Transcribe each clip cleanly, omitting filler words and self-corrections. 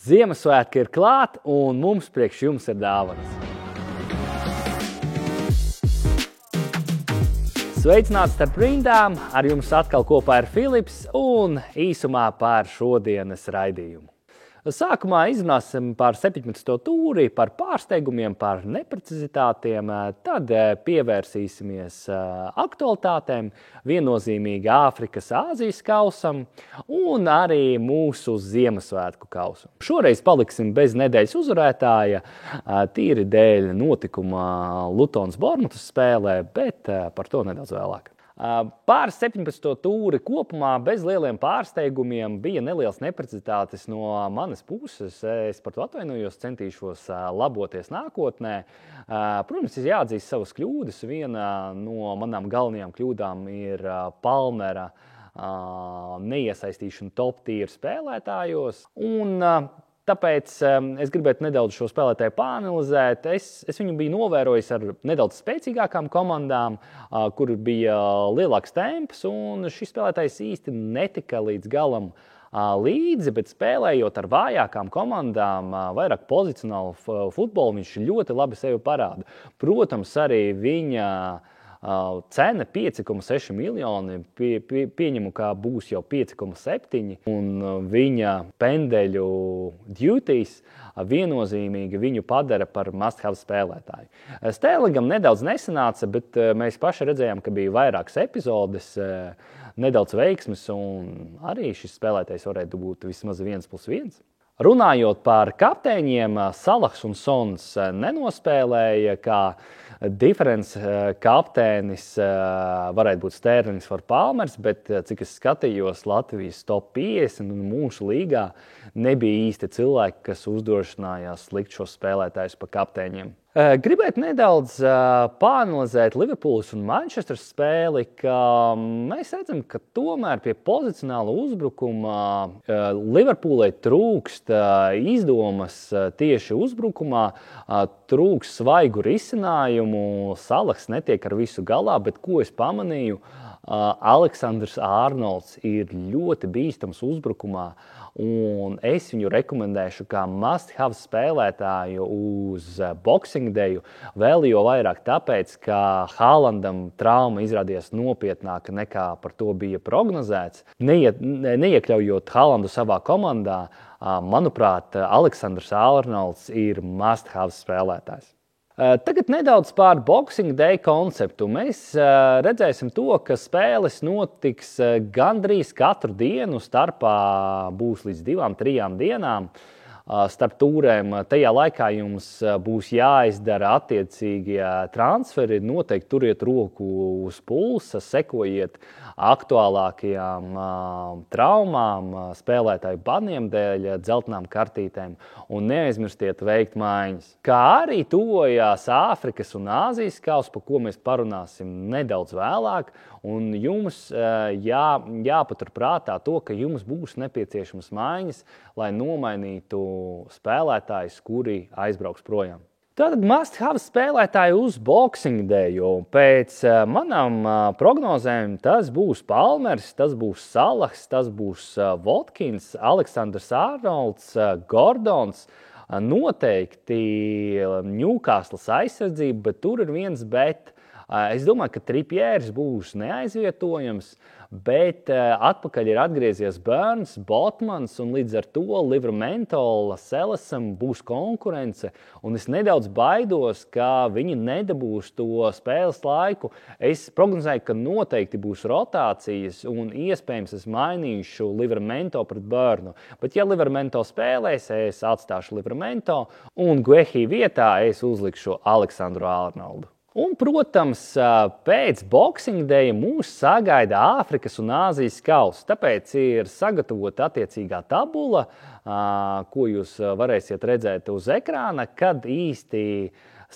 Ziemassvētki ir klāt, un mums priekš jums ir dāvanas. Sveicināts starp rindām, ar jums atkal kopā ir Filips un īsumā par šodienas raidījumu. Sākumā izrunāsim par 17. tūri, par pārsteigumiem, par neprecizitātiem, tad pievērsīsimies aktualitātēm, viennozīmīgi Āfrikas Āzijas kausam un arī mūsu Ziemassvētku kausam. Šoreiz paliksim bez nedēļas uzvarētāja, tīri dēļ notikuma Lutons Bormutas spēlē, bet par to nedaudz vēlāk. Pār 17. tūri kopumā bez lieliem pārsteigumiem bija nelielas neprecizitātes no manas puses. Es par to atvainojos, centīšos laboties nākotnē. Protams, ir jāatzīst savas kļūdas. Viena no manām galvenajām kļūdām ir Palmera neiesaistīšana top tier spēlētājos. Tāpēc es gribētu nedaudz šo spēlētāju pāanalizēt. Es viņu biju novērojis ar nedaudz spēcīgākām komandām, kur bija lielāks temps, un šis spēlētājs īsti netika līdz galam līdzi, bet spēlējot ar vājākām komandām, vairāk pozicionālu futbolu, viņš ļoti labi sevi parāda. Protams, arī viņa cena 5,6 miljoni, pieņemu, ka būs jau 5,7, un viņa pendeļu duties viennozīmīgi viņu padara par must-have spēlētāju. Sterlingam nedaudz nesanāca, bet mēs paši redzējām, ka bija vairākas epizodes, nedaudz veiksmes, un arī šis spēlētājs varētu būt vismaz 1+1. Runājot par kapteiņiem, Salahs un Sons nenospēlēja, kā diferents kapteinis varētu būt Sterlings vai Palmers, bet, cik es skatījos, Latvijas top 50 un mūsu līgā nebija īsti cilvēki, kas uzdrošinājās likt šos spēlētājus pa kapteiņiem. Gribētu nedaudz pāanalizēt Liverpoolas un Manchester spēli, ka mēs redzam, ka tomēr pie pozicionāla uzbrukuma Liverpoolai trūkst izdomas tieši uzbrukumā, trūkst svaigu risinājumu, Salahs netiek ar visu galā, bet ko es pamanīju, Aleksandrs Ārnolds ir ļoti bīstams uzbrukumā, un es viņu rekomendēšu kā must-have spēlētāju uz Boxing Dayu, vēl jo vairāk tāpēc, ka Haalandam trauma izrādījās nopietnāka nekā par to bija prognozēts. Neiekļaujot Haalandu savā komandā, manuprāt, Aleksandrs Ārnolds ir must-have spēlētājs. Tagad nedaudz par Boxing Day konceptu. Mēs redzēsim to, ka spēles notiks gandrīz katru dienu, starpā būs līdz 2-3 dienām. Starp tūrēm tajā laikā jums būs jāizdara attiecīgie transferi, noteikti turiet roku uz pulsa, sekojiet aktuālākajām traumām, spēlētāju baniem dēļ, dzeltenām kartītēm un neaizmirstiet veikt maiņas. Kā arī tuvojās Āfrikas un Āzijas kauss, par ko mēs parunāsim nedaudz vēlāk, un jums jāpatur prātā to, ka jums būs nepieciešamas maiņas, lai nomainītu spēlētājus, kuri aizbrauks projām. Tātad must-have spēlētāji uz Boxing Dayu. Pēc manām prognozēm tas būs Palmers, tas būs Salahs, tas būs Watkins, Aleksandrs Ārnolds, Gordons. Noteikti Newcastles aizsardzība, bet tur ir viens bet. Es domāju, ka Trippieris būs neaizvietojams, bet atpakaļ ir atgriezies Burns, Botmans, un līdz ar to Livramento, Lascellesam būs konkurence, un es nedaudz baidos, ka viņi nedabūs to spēles laiku. Es prognozēju, ka noteikti būs rotācijas, un iespējams es mainīšu Livramento pret Burnu. Bet ja Livramento spēlēs, es atstāšu Livramento, un Guehi vietā es uzlikšu Aleksandru Ārnoldu. Un, protams, pēc Boxing Daya mūs sagaida Āfrikas un Āzijas kauss. Tāpēc ir sagatavota attiecīgā tabula, ko jūs varēsiet redzēt uz ekrāna, kad īsti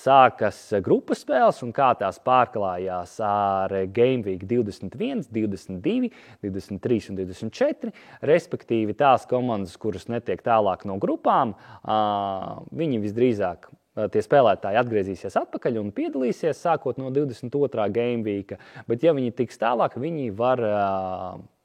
sākas grupas spēles un kā tās pārklājās ar Game Week 21, 22, 23 un 24. Respektīvi tās komandas, kuras netiek tālāk no grupām, viņi visdrīzāk tie spēlētāji atgriezīsies atpakaļ un piedalīsies sākot no 22. Game Weeka, bet ja viņi tiks tālāk, viņi var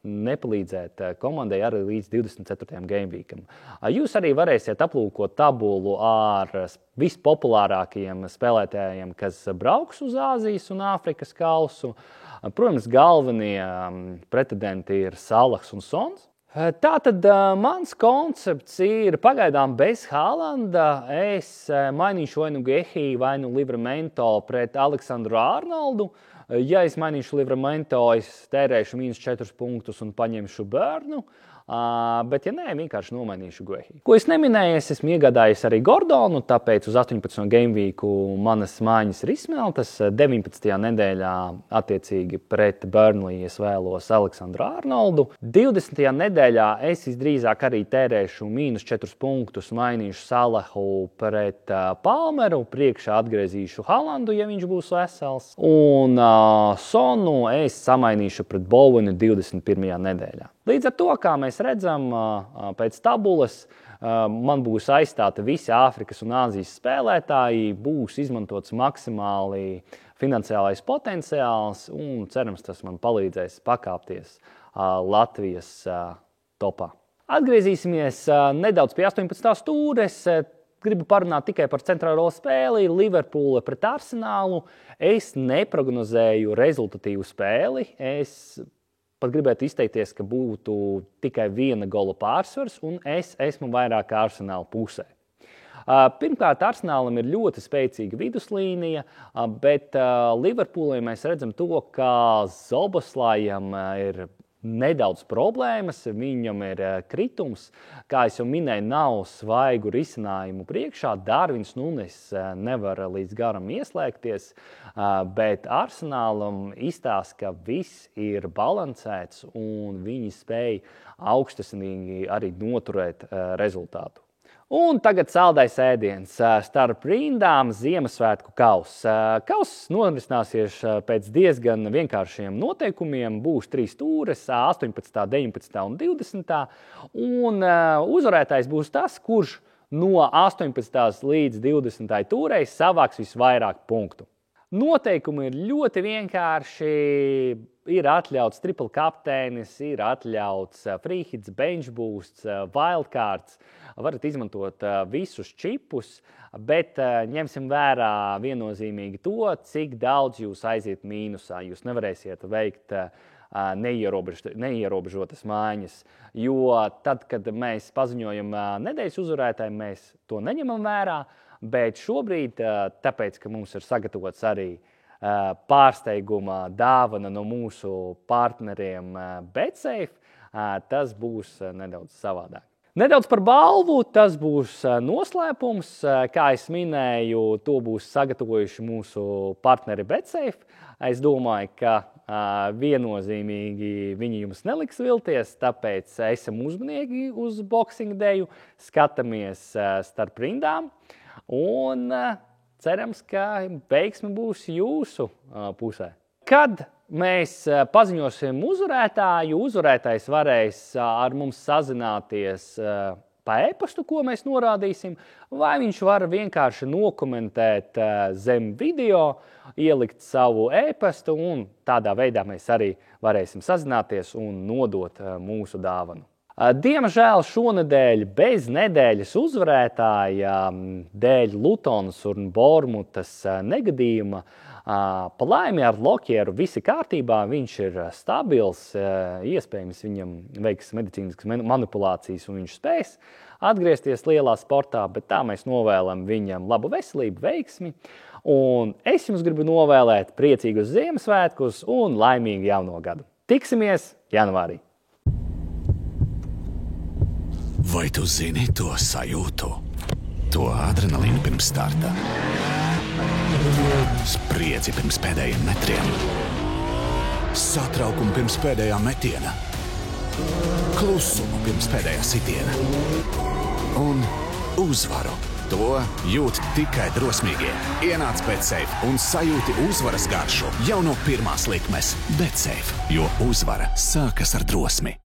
nepalīdzēt komandai arī līdz 24. gameweekam. Jūs arī varēsiet aplūkot tabulu ar vispopulārākajiem spēlētājiem, kas brauks uz Āzijas un Āfrikas kausu. Protams, galvenie pretendenti ir Salahs un Sons. Tātad mans koncepts ir pagaidām bez Haalanda. Es mainīšu vai nu Gehi, vai nu Livramento pret Aleksandru Arnoldu. Ja es mainīšu Livramento, es tērēšu -4 punktus un paņemšu Bērnu. Bet, ja nē, vienkārši nomainīšu Gehi. Ko es neminēju, es esmu iegādājies arī Gordonu, tāpēc uz 18. gameweeku manas mājas ir izsmeltas. 19. nedēļā attiecīgi pret Burnley es vēlos Aleksandru Arnoldu. 20. nedēļā es visdrīzāk arī tērēšu -4 punktus, mainīšu Salahu pret Palmeru, priekšā atgriezīšu Haalandu, ja viņš būs vesels. Un Sonu es samainīšu pret Bowenu 21. nedēļā. Līdz ar to, kā mēs redzam, pēc tabulas man būs aizstāti visi Āfrikas un Āzijas spēlētāji, būs izmantots maksimāli finansiālais potenciāls un cerams, tas man palīdzēs pakāpties Latvijas topā. Atgriezīsimies nedaudz pie 18. stūres. Gribu parunāt tikai par centrālo spēli, Liverpoola pret Arsenālu. Es neprognozēju rezultatīvu spēli. Es pat gribētu izteikties, ka būtu tikai 1 gola pārsvars, un es esmu vairāk Arsenāla pusē. Pirmkārt, Arsenālam ir ļoti spēcīga viduslīnija, bet Liverpoolai mēs redzam to, ka Zoboslājam ir nedaudz problēmas, viņam ir kritums. Kā es jau minēju, nav svaigu risinājumu priekšā. Darvins Nunes nevar līdz garam ieslēgties, bet Arsenālam izstāsta, ka viss ir balansēts un viņi spēj augstasinīgi arī noturēt rezultātu. Un tagad saldais ēdiens. Starp rindām Ziemassvētku kauss. Kauss norisināsies pēc diezgan vienkāršiem noteikumiem. Būs 3 stūres, 18., 19. un 20. Un uzvarētājs būs tas, kurš no 18. līdz 20. tūrei savāks visvairāk punktu. Noteikumi ir ļoti vienkārši. Ir atļauts triple kapteinis, ir atļauts free hits, bench boosts, wildcards. Varat izmantot visus čipus, bet ņemsim vērā viennozīmīgi to, cik daudz jūs aiziet mīnusā. Jūs nevarēsiet veikt neierobežotas maiņas, jo tad, kad mēs paziņojam nedēļas uzvarētājiem, mēs to neņemam vērā, bet šobrīd, tāpēc, ka mums ir sagatavots arī pārsteiguma dāvana no mūsu partneriem BetSafe, tas būs nedaudz savādāk. Nedaudz par balvu, tas būs noslēpums. Kā es minēju, to būs sagatavojuši mūsu partneri BetSafe. Es domāju, ka viennozīmīgi viņi jums neliks vilties, tāpēc esam uzmanīgi uz Boxing Dayu, skatāmies starp rindām un cerams, ka veiksme būs jūsu pusē. Kad mēs paziņosim uzvarētāju, uzvarētājs varēs ar mums sazināties pa e-pastu, ko mēs norādīsim, vai viņš var vienkārši nokomentēt zem video, ielikt savu e-pastu, un tādā veidā mēs arī varēsim sazināties un nodot mūsu dāvanu. Diemžēl šonedēļ bez nedēļas uzvarētāja dēļ Lutonas un Bormutas negadījuma pa laimi ar Lokieru visi kārtībā, viņš ir stabils, iespējams viņam veiks medicīniskas manipulācijas un viņš spēs atgriezties lielā sportā, bet tā mēs novēlam viņam labu veselību, veiksmi. Un es jums gribu novēlēt priecīgus Ziemassvētkus un laimīgu jauno gadu. Tiksimies janvārī! Vai tu zini to sajūtu? To adrenalīnu pirms starta? Spriedzi pirms pēdējiem metriem? Satraukumu pirms pēdējā metiena? Klusumu pirms pēdējā sitiena? Un uzvaru. To jūt tikai drosmīgie. Ienāc BetSafe un sajūti uzvaras garšu jau no pirmās likmes. BetSafe, jo uzvara sākas ar drosmi.